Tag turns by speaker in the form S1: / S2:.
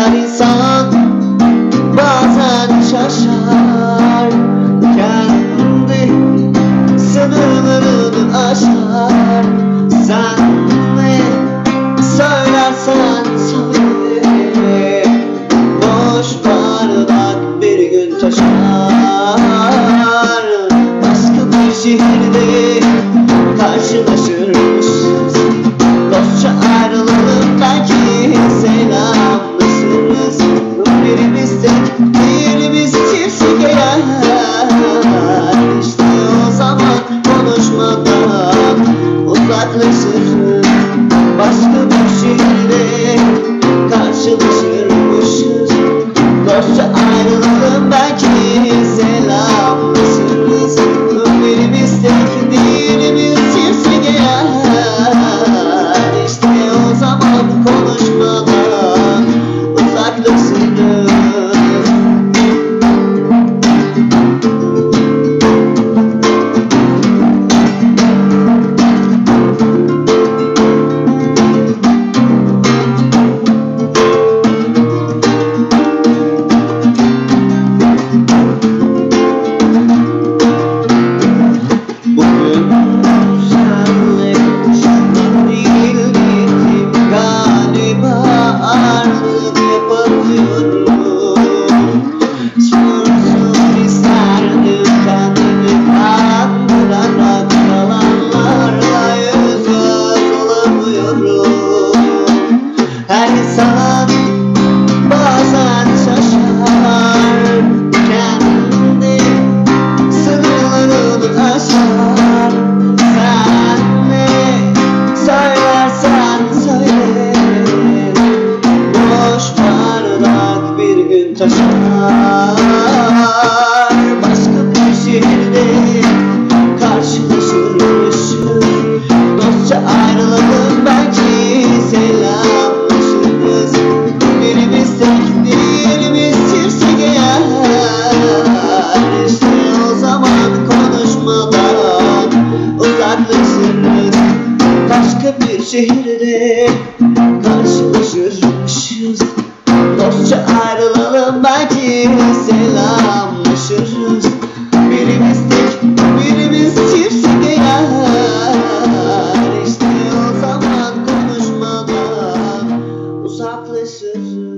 S1: Her insan bazen şaşar, kendi sınırlarını aşar. Sen ne söylersen söyle, boş bardak bir gün taşar. Başka bir şehirde karşılaşırmışız, dostça ayrılalım belki selamlaşırız. Birimiz tek, diğerimiz çiftlik eğer, İşte o zaman konuşmadan uzaklaşırız. Başka bir şehirde karşılaşırmışız, dostça ayrılalım belki selamlaşırız. Birimiz tek, diğerimiz çiftlik eğer, İşte o zaman konuşmadan uzaklaşırız. Her insan bazen şaşar, kendi sınırlarını aşar. Sen ne söylersen söyle, boş bardak bir gün taşar. Başka bir şehirde karşılaşırmışız, dostça ayrılalım belki selam. Birimiz tek, diğerimiz çiftlik eğer, İşte o zaman konuşmadan uzaklaşırız. Başka bir şehirde karşılaşırmışız, dostça ayrılalım belki selamlaşırız. Birimiz tek, birimiz çiftlik eğer, İşte o zaman konuşmadan uzaklaşırız.